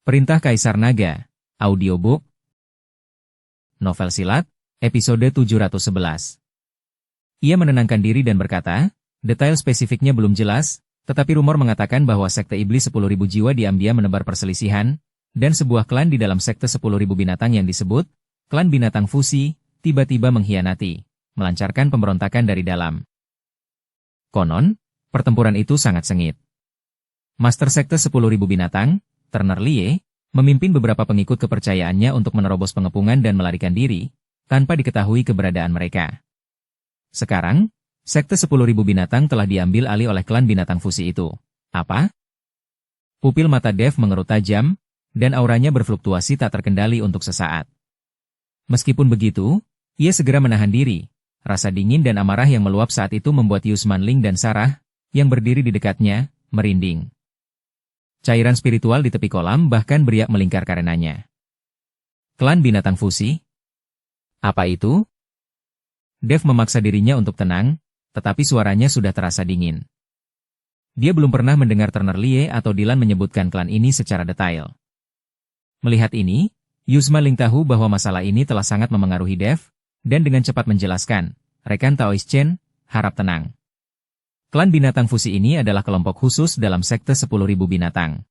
Perintah Kaisar Naga, audiobook, novel silat, episode 711. Ia menenangkan diri dan berkata, detail spesifiknya belum jelas, tetapi rumor mengatakan bahwa sekte iblis 10.000 jiwa diam-diam menebar perselisihan, dan sebuah klan di dalam sekte 10.000 binatang yang disebut, klan binatang fusi, tiba-tiba mengkhianati, melancarkan pemberontakan dari dalam. Konon, pertempuran itu sangat sengit. Master sekte 10.000 binatang, Turner Lie, memimpin beberapa pengikut kepercayaannya untuk menerobos pengepungan dan melarikan diri, tanpa diketahui keberadaan mereka. Sekarang, sekte 10.000 binatang telah diambil alih oleh klan binatang fusi itu. Apa? Pupil mata Dev mengerut tajam, dan auranya berfluktuasi tak terkendali untuk sesaat. Meskipun begitu, ia segera menahan diri. Rasa dingin dan amarah yang meluap saat itu membuat Yusman Ling dan Sarah, yang berdiri di dekatnya, merinding. Cairan spiritual di tepi kolam bahkan beriak melingkar karenanya. Klan binatang fusi? Apa itu? Dev memaksa dirinya untuk tenang, tetapi suaranya sudah terasa dingin. Dia belum pernah mendengar Turner Lie atau Dylan menyebutkan klan ini secara detail. Melihat ini, Yusman Ling tahu bahwa masalah ini telah sangat memengaruhi Dev, dan dengan cepat menjelaskan, rekan Taoist Chen, harap tenang. Klan binatang fusi ini adalah kelompok khusus dalam sekte 10.000 binatang.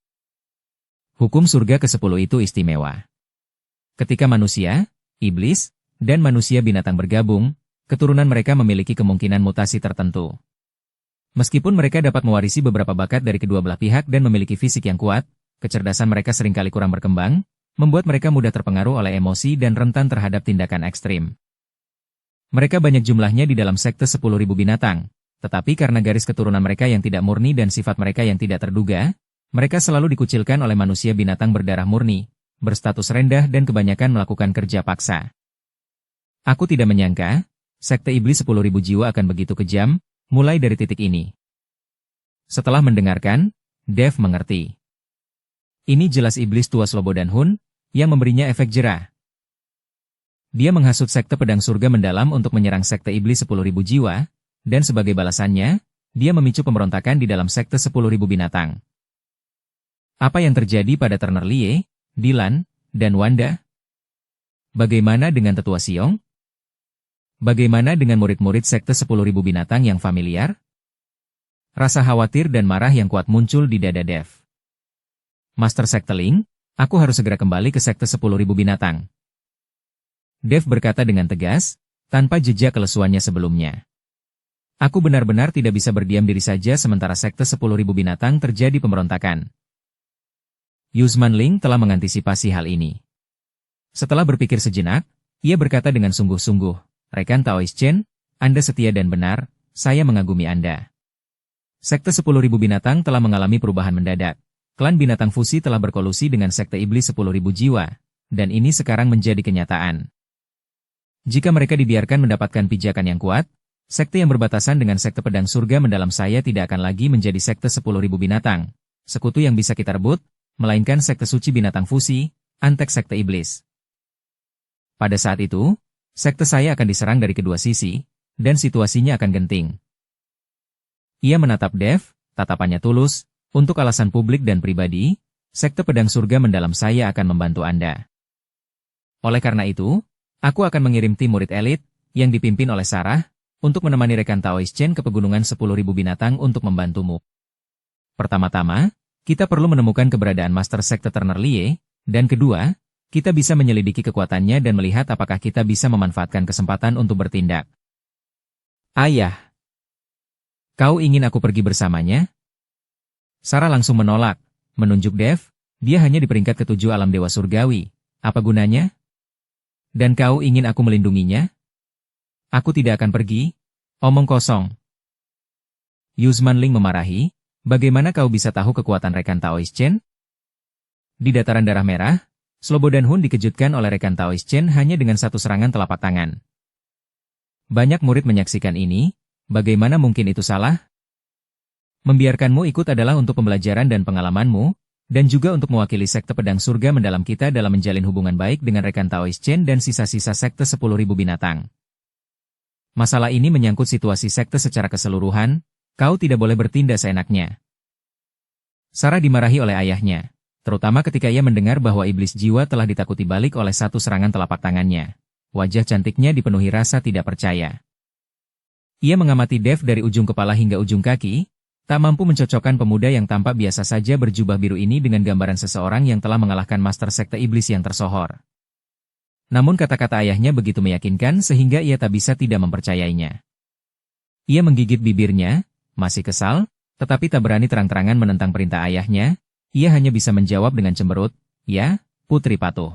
Hukum surga ke-10 itu istimewa. Ketika manusia, iblis, dan manusia binatang bergabung, keturunan mereka memiliki kemungkinan mutasi tertentu. Meskipun mereka dapat mewarisi beberapa bakat dari kedua belah pihak dan memiliki fisik yang kuat, kecerdasan mereka seringkali kurang berkembang, membuat mereka mudah terpengaruh oleh emosi dan rentan terhadap tindakan ekstrim. Mereka banyak jumlahnya di dalam sekte 10.000 binatang. Tetapi karena garis keturunan mereka yang tidak murni dan sifat mereka yang tidak terduga, mereka selalu dikucilkan oleh manusia binatang berdarah murni, berstatus rendah dan kebanyakan melakukan kerja paksa. Aku tidak menyangka, sekte iblis 10.000 jiwa akan begitu kejam, mulai dari titik ini. Setelah mendengarkan, Dev mengerti. Ini jelas iblis tua Slobodan Hun, yang memberinya efek jerah. Dia menghasut sekte pedang surga mendalam untuk menyerang sekte iblis 10.000 jiwa, dan sebagai balasannya, dia memicu pemberontakan di dalam sekte 10.000 binatang. Apa yang terjadi pada Turner Lie, Dylan, dan Wanda? Bagaimana dengan Tetua Siong? Bagaimana dengan murid-murid sekte 10.000 binatang yang familiar? Rasa khawatir dan marah yang kuat muncul di dada Dev. Master Sekte Ling, aku harus segera kembali ke sekte 10.000 binatang. Dev berkata dengan tegas, tanpa jejak kelesuannya sebelumnya. Aku benar-benar tidak bisa berdiam diri saja sementara sekte 10.000 binatang terjadi pemberontakan. Yusman Ling telah mengantisipasi hal ini. Setelah berpikir sejenak, ia berkata dengan sungguh-sungguh, rekan Taoist Chen, Anda setia dan benar, saya mengagumi Anda. Sekte 10.000 binatang telah mengalami perubahan mendadak. Klan binatang fusi telah berkolusi dengan sekte iblis 10.000 jiwa, dan ini sekarang menjadi kenyataan. Jika mereka dibiarkan mendapatkan pijakan yang kuat, sekte yang berbatasan dengan sekte pedang surga mendalam saya tidak akan lagi menjadi sekte 10.000 binatang, sekutu yang bisa kita rebut, melainkan sekte suci binatang fusi, antek sekte iblis. Pada saat itu, sekte saya akan diserang dari kedua sisi, dan situasinya akan genting. Ia menatap Dev, tatapannya tulus, untuk alasan publik dan pribadi, sekte pedang surga mendalam saya akan membantu Anda. Oleh karena itu, aku akan mengirim tim murid elit, yang dipimpin oleh Sarah, untuk menemani rekan Taoist Chen ke pegunungan 10.000 binatang untuk membantumu. Pertama-tama, kita perlu menemukan keberadaan Master Sekte Turner Lie, dan kedua, kita bisa menyelidiki kekuatannya dan melihat apakah kita bisa memanfaatkan kesempatan untuk bertindak. Ayah, kau ingin aku pergi bersamanya? Sarah langsung menolak, menunjuk Dev, dia hanya di peringkat ke-7 alam dewa surgawi, apa gunanya? Dan kau ingin aku melindunginya? Aku tidak akan pergi, omong kosong. Yusman Ling memarahi, bagaimana kau bisa tahu kekuatan rekan Taoist Chen? Di dataran darah merah, Slobodan Hun dikejutkan oleh rekan Taoist Chen hanya dengan satu serangan telapak tangan. Banyak murid menyaksikan ini, bagaimana mungkin itu salah? Membiarkanmu ikut adalah untuk pembelajaran dan pengalamanmu, dan juga untuk mewakili sekte pedang surga mendalam kita dalam menjalin hubungan baik dengan rekan Taoist Chen dan sisa-sisa sekte 10.000 binatang. Masalah ini menyangkut situasi sekte secara keseluruhan, kau tidak boleh bertindak seenaknya. Sarah dimarahi oleh ayahnya. Terutama ketika ia mendengar bahwa iblis jiwa telah ditakuti balik oleh satu serangan telapak tangannya. Wajah cantiknya dipenuhi rasa tidak percaya. Ia mengamati Dev dari ujung kepala hingga ujung kaki, tak mampu mencocokkan pemuda yang tampak biasa saja berjubah biru ini dengan gambaran seseorang yang telah mengalahkan master sekte iblis yang tersohor. Namun kata-kata ayahnya begitu meyakinkan sehingga ia tak bisa tidak mempercayainya. Ia menggigit bibirnya, masih kesal, tetapi tak berani terang-terangan menentang perintah ayahnya. Ia hanya bisa menjawab dengan cemberut, "Ya, putri patuh."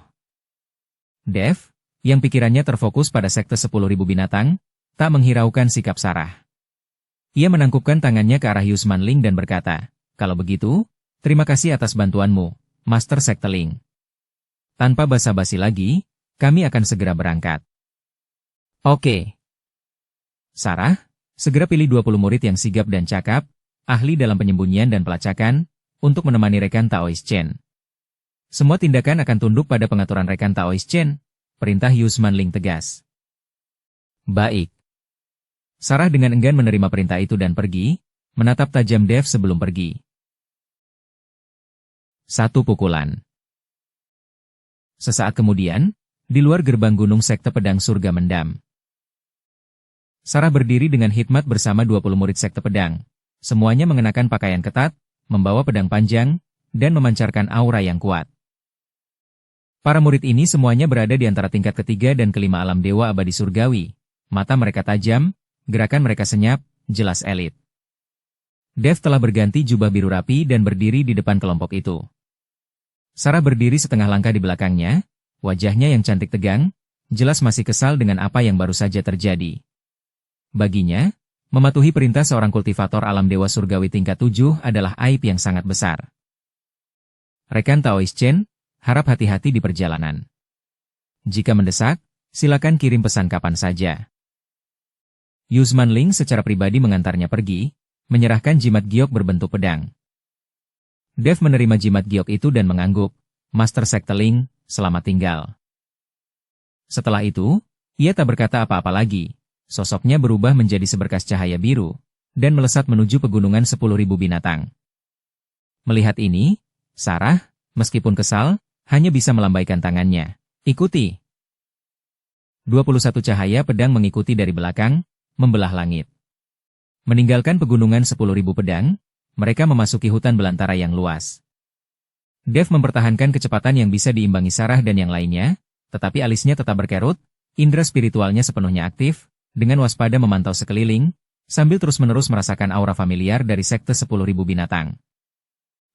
Dev, yang pikirannya terfokus pada sekte 10.000 binatang, tak menghiraukan sikap Sarah. Ia menangkupkan tangannya ke arah Yusman Ling dan berkata, "Kalau begitu, terima kasih atas bantuanmu, Master Sekte Ling. Tanpa basa-basi lagi, kami akan segera berangkat." "Oke." Sarah, segera pilih 20 murid yang sigap dan cakap, ahli dalam penyembunyian dan pelacakan, untuk menemani rekan Taoist Chen. Semua tindakan akan tunduk pada pengaturan rekan Taoist Chen, perintah Yusman Ling tegas. "Baik." Sarah dengan enggan menerima perintah itu dan pergi, menatap tajam Dev sebelum pergi. Satu pukulan. Sesaat kemudian, di luar gerbang gunung Sekte Pedang Surga Mendam. Sarah berdiri dengan hikmat bersama 20 murid Sekte Pedang. Semuanya mengenakan pakaian ketat, membawa pedang panjang, dan memancarkan aura yang kuat. Para murid ini semuanya berada di antara tingkat ketiga dan kelima alam dewa abadi surgawi. Mata mereka tajam, gerakan mereka senyap, jelas elit. Dev telah berganti jubah biru rapi dan berdiri di depan kelompok itu. Sarah berdiri setengah langkah di belakangnya, wajahnya yang cantik tegang, jelas masih kesal dengan apa yang baru saja terjadi. Baginya, mematuhi perintah seorang kultivator alam dewa surgawi tingkat 7 adalah aib yang sangat besar. Rekan Taoist Chen, harap hati-hati di perjalanan. Jika mendesak, silakan kirim pesan kapan saja. Yusman Ling secara pribadi mengantarnya pergi, menyerahkan jimat giok berbentuk pedang. Dev menerima jimat giok itu dan mengangguk, "Master Sekte Ling, selamat tinggal." Setelah itu, ia tak berkata apa-apa lagi. Sosoknya berubah menjadi seberkas cahaya biru, dan melesat menuju pegunungan 10.000 binatang. Melihat ini, Sarah, meskipun kesal, hanya bisa melambaikan tangannya. "Ikuti." 21 cahaya pedang mengikuti dari belakang, membelah langit. Meninggalkan pegunungan 10.000 pedang, mereka memasuki hutan belantara yang luas. Dev mempertahankan kecepatan yang bisa diimbangi Sarah dan yang lainnya, tetapi alisnya tetap berkerut, indera spiritualnya sepenuhnya aktif, dengan waspada memantau sekeliling, sambil terus-menerus merasakan aura familiar dari sekte 10.000 binatang.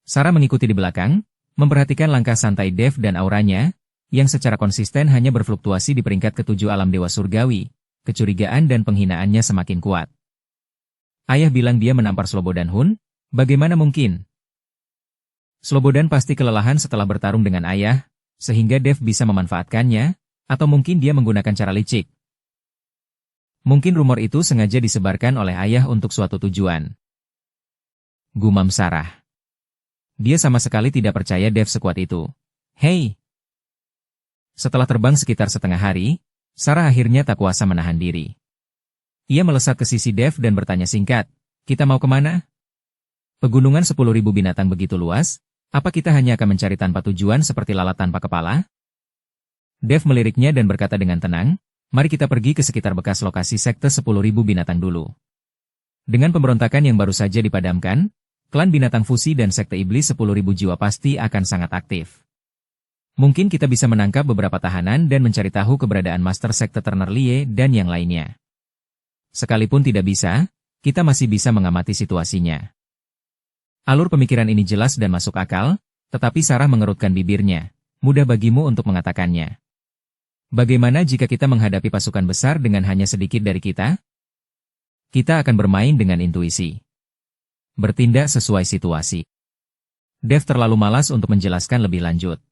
Sarah mengikuti di belakang, memperhatikan langkah santai Dev dan auranya, yang secara konsisten hanya berfluktuasi di peringkat ke-7 alam dewa surgawi. Kecurigaan dan penghinaannya semakin kuat. Ayah bilang dia menampar Slobodan Hun, bagaimana mungkin? Slobodan pasti kelelahan setelah bertarung dengan ayah, sehingga Dev bisa memanfaatkannya, atau mungkin dia menggunakan cara licik. Mungkin rumor itu sengaja disebarkan oleh ayah untuk suatu tujuan. Gumam Sarah. Dia sama sekali tidak percaya Dev sekuat itu. "Hei!" Setelah terbang sekitar setengah hari, Sarah akhirnya tak kuasa menahan diri. Ia melesat ke sisi Dev dan bertanya singkat, "Kita mau kemana?" "Pegunungan 10.000 binatang begitu luas, apa kita hanya akan mencari tanpa tujuan seperti lalat tanpa kepala?" Dev meliriknya dan berkata dengan tenang, "Mari kita pergi ke sekitar bekas lokasi sekte 10.000 binatang dulu." Dengan pemberontakan yang baru saja dipadamkan, klan binatang fusi dan sekte iblis 10.000 jiwa pasti akan sangat aktif. Mungkin kita bisa menangkap beberapa tahanan dan mencari tahu keberadaan Master Sekte Turner Lie dan yang lainnya. Sekalipun tidak bisa, kita masih bisa mengamati situasinya. Alur pemikiran ini jelas dan masuk akal, tetapi Sarah mengerutkan bibirnya. Mudah bagimu untuk mengatakannya. Bagaimana jika kita menghadapi pasukan besar dengan hanya sedikit dari kita? Kita akan bermain dengan intuisi. Bertindak sesuai situasi. Dev terlalu malas untuk menjelaskan lebih lanjut.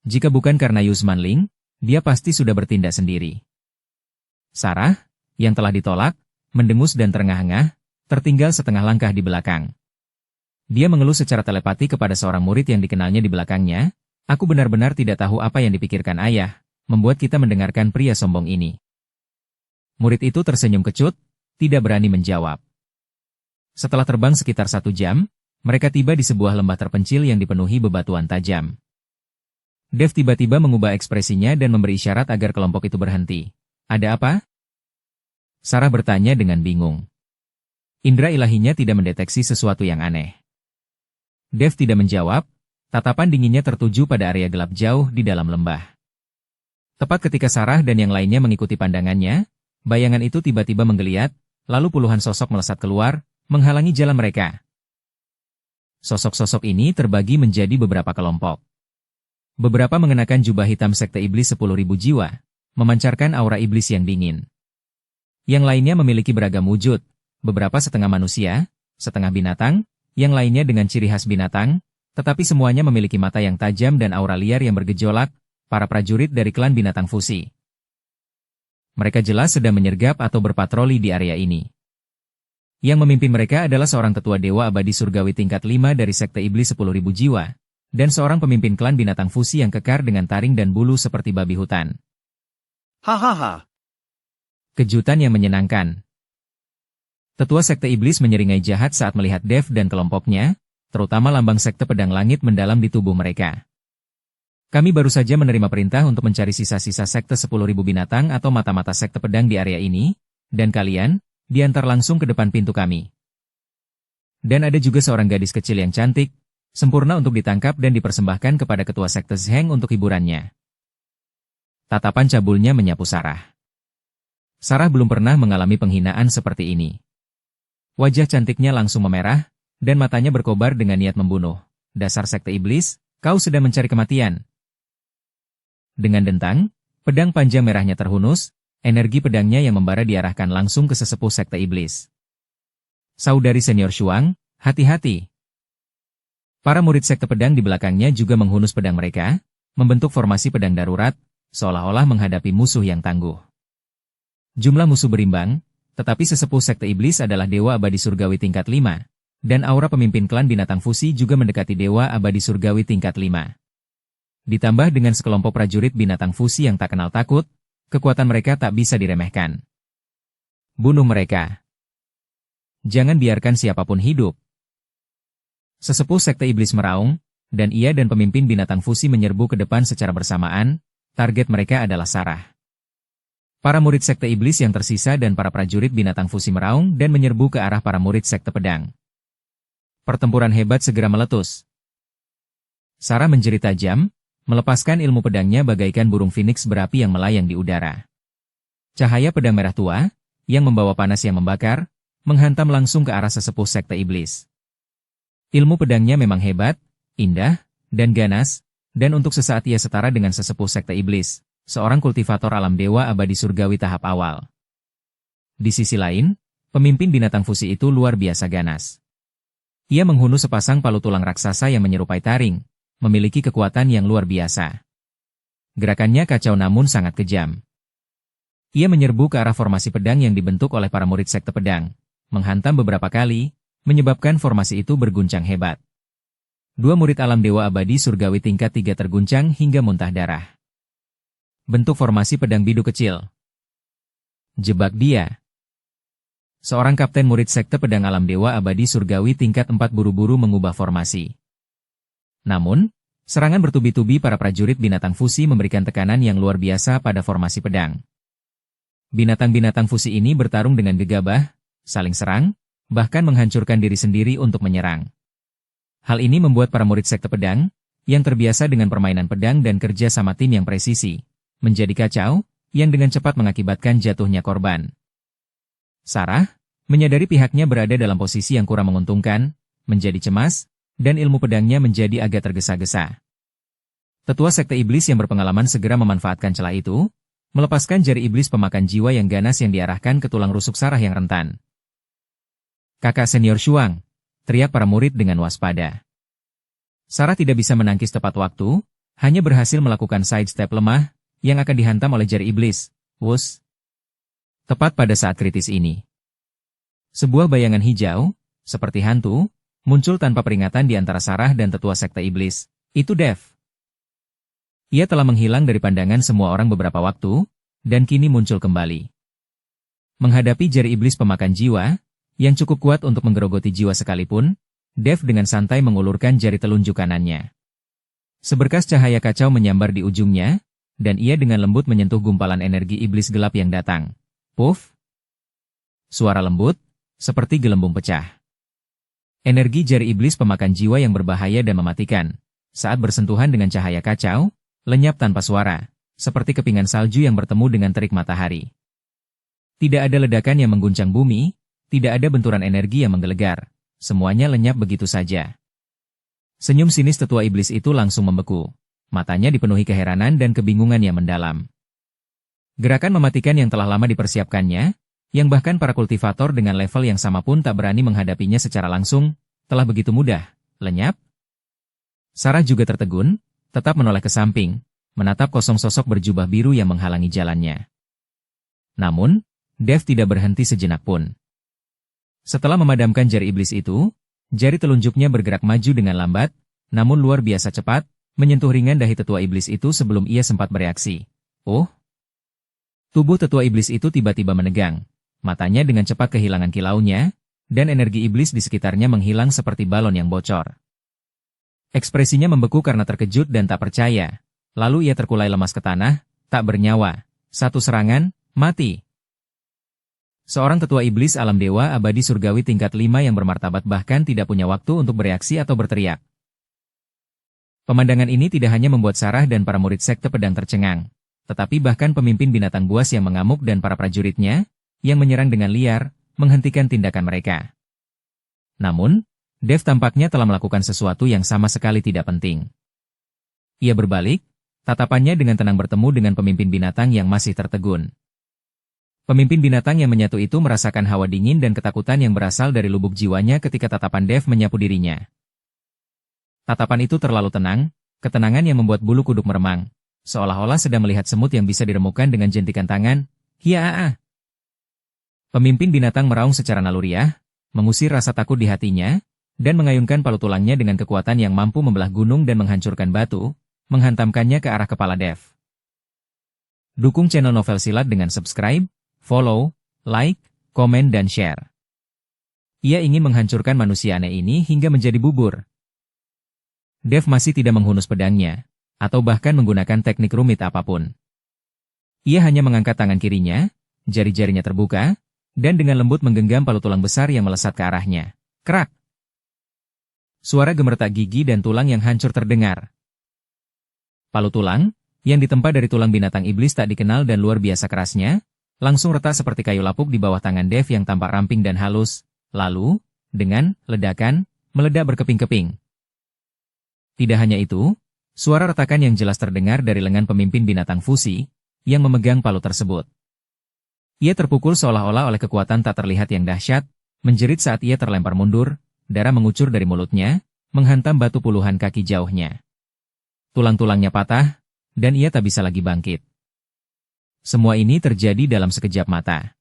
Jika bukan karena Yusman Ling, dia pasti sudah bertindak sendiri. Sarah, yang telah ditolak, mendengus dan terengah-engah, tertinggal setengah langkah di belakang. Dia mengeluh secara telepati kepada seorang murid yang dikenalnya di belakangnya, "Aku benar-benar tidak tahu apa yang dipikirkan ayah, membuat kita mendengarkan pria sombong ini." Murid itu tersenyum kecut, tidak berani menjawab. Setelah terbang sekitar 1 jam, mereka tiba di sebuah lembah terpencil yang dipenuhi bebatuan tajam. Dev tiba-tiba mengubah ekspresinya dan memberi isyarat agar kelompok itu berhenti. Ada apa? Sarah bertanya dengan bingung. Indra ilahinya tidak mendeteksi sesuatu yang aneh. Dev tidak menjawab, tatapan dinginnya tertuju pada area gelap jauh di dalam lembah. Tepat ketika Sarah dan yang lainnya mengikuti pandangannya, bayangan itu tiba-tiba menggeliat, lalu puluhan sosok melesat keluar, menghalangi jalan mereka. Sosok-sosok ini terbagi menjadi beberapa kelompok. Beberapa mengenakan jubah hitam sekte iblis 10.000 jiwa, memancarkan aura iblis yang dingin. Yang lainnya memiliki beragam wujud, beberapa setengah manusia, setengah binatang, yang lainnya dengan ciri khas binatang, tetapi semuanya memiliki mata yang tajam dan aura liar yang bergejolak, para prajurit dari klan binatang fusi. Mereka jelas sedang menyergap atau berpatroli di area ini. Yang memimpin mereka adalah seorang tetua dewa abadi surgawi tingkat 5 dari sekte iblis 10.000 jiwa, dan seorang pemimpin klan binatang fusi yang kekar dengan taring dan bulu seperti babi hutan. Hahaha. Kejutan yang menyenangkan. Tetua sekte iblis menyeringai jahat saat melihat Dev dan kelompoknya, terutama lambang sekte pedang langit mendalam di tubuh mereka. Kami baru saja menerima perintah untuk mencari sisa-sisa sekte 10.000 binatang atau mata-mata sekte pedang di area ini, dan kalian diantar langsung ke depan pintu kami. Dan ada juga seorang gadis kecil yang cantik, sempurna untuk ditangkap dan dipersembahkan kepada ketua sekte Zheng untuk hiburannya. Tatapan cabulnya menyapu Sarah. Sarah belum pernah mengalami penghinaan seperti ini. Wajah cantiknya langsung memerah, dan matanya berkobar dengan niat membunuh. Dasar sekte iblis, kau sedang mencari kematian. Dengan dentang, pedang panjang merahnya terhunus, energi pedangnya yang membara diarahkan langsung ke sesepuh sekte iblis. Saudari senior Shuang, hati-hati. Para murid sekte pedang di belakangnya juga menghunus pedang mereka, membentuk formasi pedang darurat, seolah-olah menghadapi musuh yang tangguh. Jumlah musuh berimbang, tetapi sesepuh sekte iblis adalah dewa abadi surgawi tingkat 5, dan aura pemimpin klan binatang fusi juga mendekati dewa abadi surgawi tingkat 5. Ditambah dengan sekelompok prajurit binatang fusi yang tak kenal takut, kekuatan mereka tak bisa diremehkan. Bunuh mereka. Jangan biarkan siapapun hidup. Sesepuh sekte iblis meraung, dan ia dan pemimpin binatang fusi menyerbu ke depan secara bersamaan, target mereka adalah Sarah. Para murid sekte iblis yang tersisa dan para prajurit binatang fusi meraung dan menyerbu ke arah para murid sekte pedang. Pertempuran hebat segera meletus. Sarah menjerit tajam, melepaskan ilmu pedangnya bagaikan burung phoenix berapi yang melayang di udara. Cahaya pedang merah tua, yang membawa panas yang membakar, menghantam langsung ke arah sesepuh sekte iblis. Ilmu pedangnya memang hebat, indah, dan ganas, dan untuk sesaat ia setara dengan sesepuh sekte iblis, seorang kultivator alam dewa abadi surgawi tahap awal. Di sisi lain, pemimpin binatang fusi itu luar biasa ganas. Ia menghunus sepasang palu tulang raksasa yang menyerupai taring, memiliki kekuatan yang luar biasa. Gerakannya kacau namun sangat kejam. Ia menyerbu ke arah formasi pedang yang dibentuk oleh para murid sekte pedang, menghantam beberapa kali, menyebabkan formasi itu berguncang hebat. Dua murid alam dewa abadi surgawi tingkat 3 terguncang hingga muntah darah. Bentuk formasi pedang bidu kecil. Jebak dia. Seorang kapten murid sekte pedang alam dewa abadi surgawi tingkat 4 buru-buru mengubah formasi. Namun, serangan bertubi-tubi para prajurit binatang fusi memberikan tekanan yang luar biasa pada formasi pedang. Binatang-binatang fusi ini bertarung dengan gegabah, saling serang, bahkan menghancurkan diri sendiri untuk menyerang. Hal ini membuat para murid sekte pedang, yang terbiasa dengan permainan pedang dan kerja sama tim yang presisi, menjadi kacau, yang dengan cepat mengakibatkan jatuhnya korban. Sarah, menyadari pihaknya berada dalam posisi yang kurang menguntungkan, menjadi cemas, dan ilmu pedangnya menjadi agak tergesa-gesa. Tetua sekte iblis yang berpengalaman segera memanfaatkan celah itu, melepaskan jari iblis pemakan jiwa yang ganas yang diarahkan ke tulang rusuk Sarah yang rentan. Kakak senior Shuang, teriak para murid dengan waspada. Sarah tidak bisa menangkis tepat waktu, hanya berhasil melakukan sidestep lemah, yang akan dihantam oleh jari iblis. Wus! Tepat pada saat kritis ini. Sebuah bayangan hijau, seperti hantu, muncul tanpa peringatan di antara Sarah dan tetua sekte iblis. Itu Dev. Ia telah menghilang dari pandangan semua orang beberapa waktu, dan kini muncul kembali. Menghadapi jari iblis pemakan jiwa, yang cukup kuat untuk menggerogoti jiwa sekalipun, Dev dengan santai mengulurkan jari telunjuk kanannya. Seberkas cahaya kacau menyambar di ujungnya, dan ia dengan lembut menyentuh gumpalan energi iblis gelap yang datang. Puff! Suara lembut, seperti gelembung pecah. Energi jari iblis pemakan jiwa yang berbahaya dan mematikan. Saat bersentuhan dengan cahaya kacau, lenyap tanpa suara, seperti kepingan salju yang bertemu dengan terik matahari. Tidak ada ledakan yang mengguncang bumi, tidak ada benturan energi yang menggelegar. Semuanya lenyap begitu saja. Senyum sinis tetua iblis itu langsung membeku. Matanya dipenuhi keheranan dan kebingungan yang mendalam. Gerakan mematikan yang telah lama dipersiapkannya, yang bahkan para kultivator dengan level yang sama pun tak berani menghadapinya secara langsung, telah begitu mudah, lenyap. Sarah juga tertegun, tetap menoleh ke samping, menatap kosong sosok berjubah biru yang menghalangi jalannya. Namun, Dev tidak berhenti sejenak pun. Setelah memadamkan jari iblis itu, jari telunjuknya bergerak maju dengan lambat, namun luar biasa cepat, menyentuh ringan dahi tetua iblis itu sebelum ia sempat bereaksi. Oh! Tubuh tetua iblis itu tiba-tiba menegang. Matanya dengan cepat kehilangan kilaunya, dan energi iblis di sekitarnya menghilang seperti balon yang bocor. Ekspresinya membeku karena terkejut dan tak percaya. Lalu ia terkulai lemas ke tanah, tak bernyawa. Satu serangan, mati. Seorang tetua iblis alam dewa abadi surgawi tingkat 5 yang bermartabat bahkan tidak punya waktu untuk bereaksi atau berteriak. Pemandangan ini tidak hanya membuat Sarah dan para murid sekte pedang tercengang, tetapi bahkan pemimpin binatang buas yang mengamuk dan para prajuritnya, yang menyerang dengan liar, menghentikan tindakan mereka. Namun, Dev tampaknya telah melakukan sesuatu yang sama sekali tidak penting. Ia berbalik, tatapannya dengan tenang bertemu dengan pemimpin binatang yang masih tertegun. Pemimpin binatang yang menyatu itu merasakan hawa dingin dan ketakutan yang berasal dari lubuk jiwanya ketika tatapan Dev menyapu dirinya. Tatapan itu terlalu tenang, ketenangan yang membuat bulu kuduk meremang, seolah-olah sedang melihat semut yang bisa diremukan dengan jentikan tangan. Hiaa! Pemimpin binatang meraung secara naluriah, mengusir rasa takut di hatinya, dan mengayunkan palu tulangnya dengan kekuatan yang mampu membelah gunung dan menghancurkan batu, menghantamkannya ke arah kepala Dev. Dukung channel Novel Silat dengan subscribe, follow, like, komen dan share. Ia ingin menghancurkan manusia aneh ini hingga menjadi bubur. Dev masih tidak menghunus pedangnya, atau bahkan menggunakan teknik rumit apapun. Ia hanya mengangkat tangan kirinya, jari-jarinya terbuka, dan dengan lembut menggenggam palu tulang besar yang melesat ke arahnya. Krak! Suara gemertak gigi dan tulang yang hancur terdengar. Palu tulang, yang ditempa dari tulang binatang iblis tak dikenal dan luar biasa kerasnya, langsung retak seperti kayu lapuk di bawah tangan Dev yang tampak ramping dan halus, lalu, dengan ledakan, meledak berkeping-keping. Tidak hanya itu, suara retakan yang jelas terdengar dari lengan pemimpin binatang fusi, yang memegang palu tersebut. Ia terpukul seolah-olah oleh kekuatan tak terlihat yang dahsyat, menjerit saat ia terlempar mundur, darah mengucur dari mulutnya, menghantam batu puluhan kaki jauhnya. Tulang-tulangnya patah, dan ia tak bisa lagi bangkit. Semua ini terjadi dalam sekejap mata.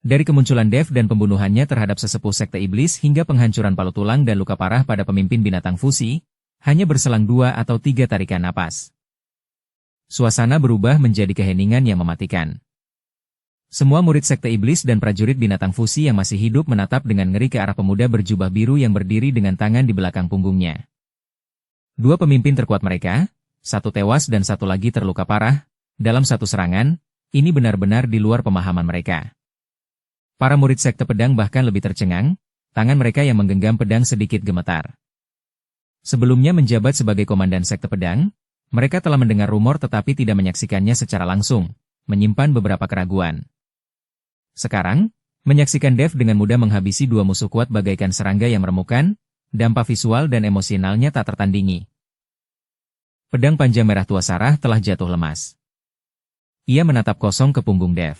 Dari kemunculan Dev dan pembunuhannya terhadap sesepuh sekte iblis hingga penghancuran palu tulang dan luka parah pada pemimpin binatang fusi, hanya berselang 2 atau 3 tarikan napas. Suasana berubah menjadi keheningan yang mematikan. Semua murid sekte iblis dan prajurit binatang fusi yang masih hidup menatap dengan ngeri ke arah pemuda berjubah biru yang berdiri dengan tangan di belakang punggungnya. 2 pemimpin terkuat mereka, satu tewas dan satu lagi terluka parah, dalam satu serangan, ini benar-benar di luar pemahaman mereka. Para murid sekte pedang bahkan lebih tercengang, tangan mereka yang menggenggam pedang sedikit gemetar. Sebelumnya menjabat sebagai komandan sekte pedang, mereka telah mendengar rumor tetapi tidak menyaksikannya secara langsung, menyimpan beberapa keraguan. Sekarang, menyaksikan Dev dengan mudah menghabisi 2 musuh kuat bagaikan serangga yang meremukan, dampak visual dan emosionalnya tak tertandingi. Pedang panjang merah tua Sarah telah jatuh lemas. Ia menatap kosong ke punggung Dev.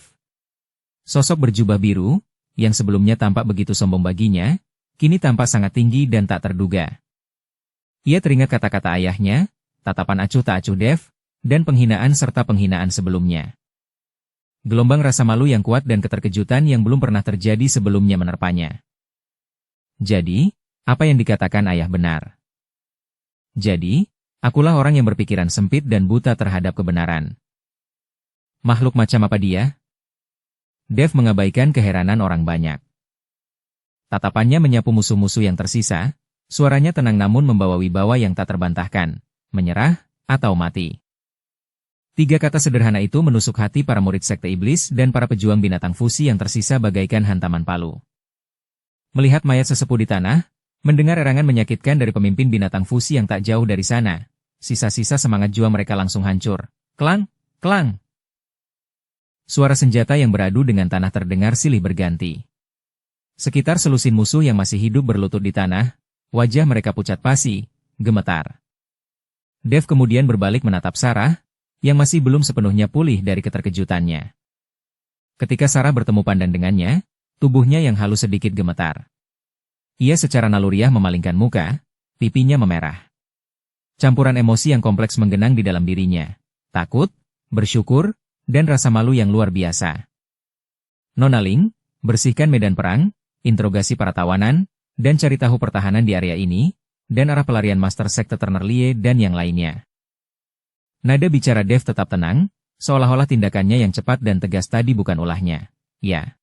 Sosok berjubah biru, yang sebelumnya tampak begitu sombong baginya, kini tampak sangat tinggi dan tak terduga. Ia teringat kata-kata ayahnya, tatapan acuh tak acuh Dev, dan penghinaan serta penghinaan sebelumnya. Gelombang rasa malu yang kuat dan keterkejutan yang belum pernah terjadi sebelumnya menerpanya. Jadi, apa yang dikatakan ayah benar. Jadi, akulah orang yang berpikiran sempit dan buta terhadap kebenaran. Makhluk macam apa dia? Dev mengabaikan keheranan orang banyak. Tatapannya menyapu musuh-musuh yang tersisa, suaranya tenang namun membawa wibawa yang tak terbantahkan, menyerah, atau mati. 3 kata sederhana itu menusuk hati para murid Sekte Iblis dan para pejuang binatang fusi yang tersisa bagaikan hantaman palu. Melihat mayat sesepuh di tanah, mendengar erangan menyakitkan dari pemimpin binatang fusi yang tak jauh dari sana, sisa-sisa semangat jua mereka langsung hancur. Klang, klang. Suara senjata yang beradu dengan tanah terdengar silih berganti. Sekitar selusin musuh yang masih hidup berlutut di tanah, wajah mereka pucat pasi, gemetar. Dev kemudian berbalik menatap Sarah, yang masih belum sepenuhnya pulih dari keterkejutannya. Ketika Sarah bertemu pandan dengannya, tubuhnya yang halus sedikit gemetar. Ia secara naluriah memalingkan muka, pipinya memerah. Campuran emosi yang kompleks menggenang di dalam dirinya. Takut, bersyukur, dan rasa malu yang luar biasa. Nona Ling, bersihkan medan perang, interogasi para tawanan, dan cari tahu pertahanan di area ini, dan arah pelarian Master Sekte Turner Lie dan yang lainnya. Nada bicara Dev tetap tenang, seolah-olah tindakannya yang cepat dan tegas tadi bukan ulahnya. Ya.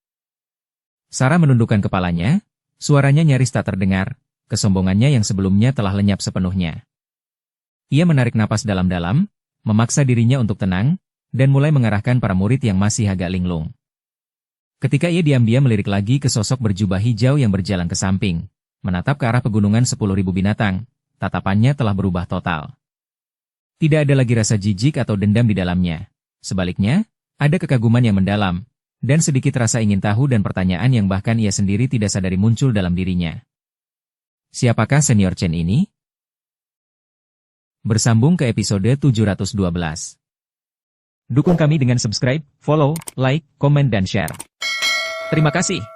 Sarah menundukkan kepalanya, suaranya nyaris tak terdengar, kesombongannya yang sebelumnya telah lenyap sepenuhnya. Ia menarik napas dalam-dalam, memaksa dirinya untuk tenang, dan mulai mengarahkan para murid yang masih agak linglung. Ketika ia diam-diam melirik lagi ke sosok berjubah hijau yang berjalan ke samping, menatap ke arah pegunungan 10.000 binatang, tatapannya telah berubah total. Tidak ada lagi rasa jijik atau dendam di dalamnya. Sebaliknya, ada kekaguman yang mendalam, dan sedikit rasa ingin tahu dan pertanyaan yang bahkan ia sendiri tidak sadari muncul dalam dirinya. Siapakah senior Chen ini? Bersambung ke episode 712. Dukung kami dengan subscribe, follow, like, komen dan share. Terima kasih.